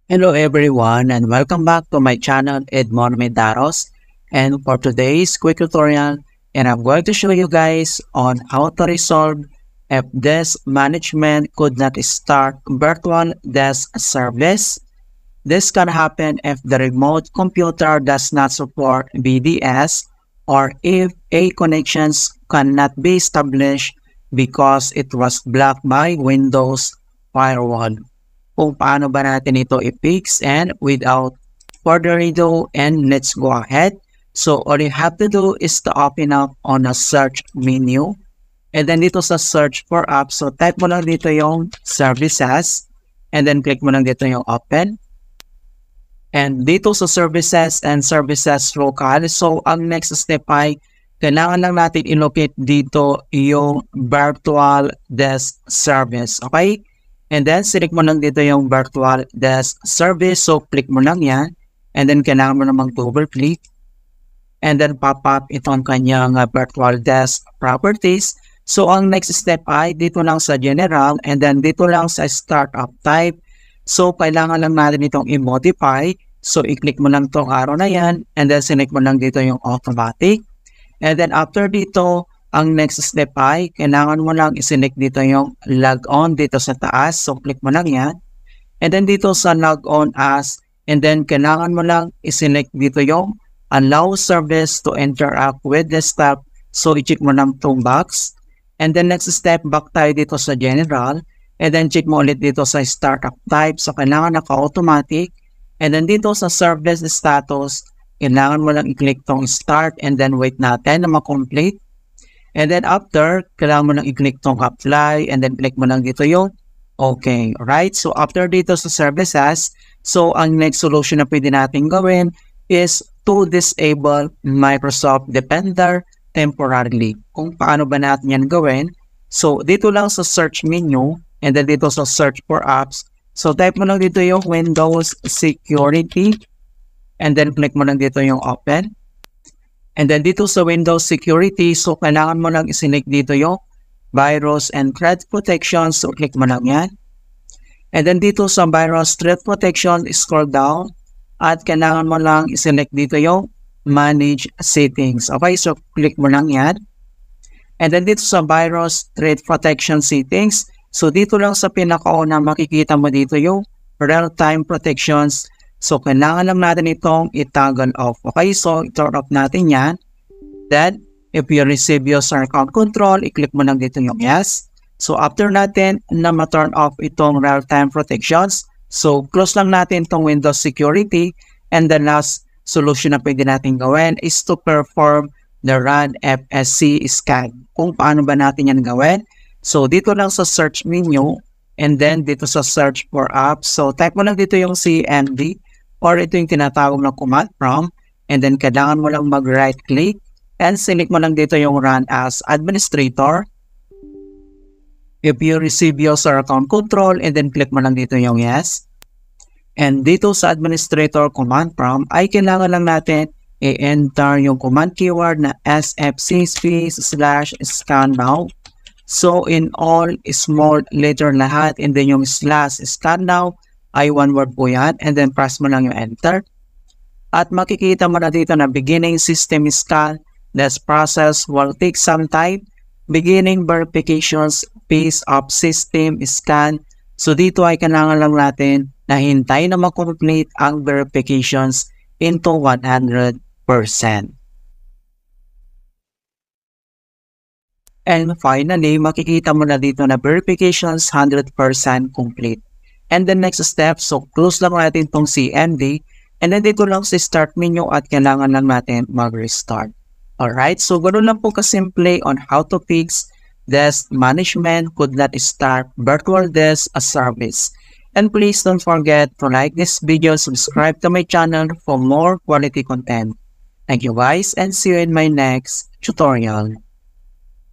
Hello everyone and welcome back to my channel Edmond Medaros, and for today's quick tutorial I'm going to show you guys on how to resolve if this management could not start virtual desk service. This can happen if the remote computer does not support BDS or if a connections cannot be established because it was blocked by Windows firewall. Kung paano ba natin ito i-fix, and without further ado, and let's go ahead. So all you have to do is to open up on a search menu, and then dito sa search for apps, so type mo lang dito yung services, and then click mo lang dito yung open. And dito sa services and services local, so ang next step ay kailangan lang natin i-locate dito yung virtual desk service, okay? And then, select mo lang dito yung virtual desk service. So, click mo lang yan. And then, kailangan mo namang double click. And then, pop up itong kanyang virtual desk properties. So, ang next step ay dito lang sa general. And then, dito lang sa startup type. So, kailangan lang natin itong i-modify. So, i-click mo lang itong arrow na yan. And then, select mo lang dito yung automatic. And then, after dito, ang next step ay kailangan mo lang i-select dito yung log on dito sa taas. So, click mo lang yan. And then dito sa log on as, and then kailangan mo lang i-select dito yung allow service to interact with desktop. So, i-check mo lang itong box. And then next step, back tayo dito sa general. And then check mo ulit dito sa startup type. So, kailangan naka-automatic. And then dito sa service status, kailangan mo lang i-click tong start and then wait natin na ma-complete. And then after, kailangan mo lang i-click tong apply and then click mo lang dito yung okay. Alright? So after dito sa services, so ang next solution na pwede natin gawin is to disable Microsoft Defender temporarily. Kung paano ba natin yan gawin? So dito lang sa search menu and then dito sa search for apps. So type mo lang dito yung Windows Security and then click mo lang dito yung open. And then dito sa Windows Security, so kailangan mo lang i-select dito yung Virus and Threat Protection. So click mo lang yan. And then dito sa Virus Threat Protection, scroll down. At kailangan mo lang i-select dito yung Manage Settings. Okay, so click mo lang yan. And then dito sa Virus Threat Protection Settings, so dito lang sa pinakauna makikita mo dito yung Real-Time Protections. So, kailangan lang natin itong i-toggle off. Okay, so i-turn off natin yan. Then, if you receive user account control, i-click mo lang dito yung yes. So, after natin na ma-turn off itong real-time protections, so close lang natin itong Windows Security. And the last solution na pwede natin gawin is to perform the Run FSC scan. Kung paano ba natin yan gawin? So, dito lang sa search menu. And then, dito sa search for apps. So, type mo lang dito yung CMD. Or ito yung tinatawag na command prompt, and then kailangan mo lang mag-right click and select mo lang dito yung run as administrator. If you receive user account control, and then click mo lang dito yung yes. And dito sa administrator command prompt ay kailangan lang natin i-enter yung command keyword na sfc /scan now. So in all small letter lahat, and then yung /scan now ay one word po yan, and then press mo lang yung enter. At makikita mo na dito na beginning system scan. This process will take some time. Beginning verifications phase of system scan. So dito ay kailangan lang natin na hintay na makomplete ang verifications into 100%. And finally, makikita mo na dito na verifications 100% complete. And the next step, so close lang natin itong CMD. And then dito lang sa start menu at kailangan lang natin mag-restart. Alright, so ganoon lang po kasimple on how to fix desk management could not start virtual desk service. And please don't forget to like this video, subscribe to my channel for more quality content. Thank you guys and see you in my next tutorial.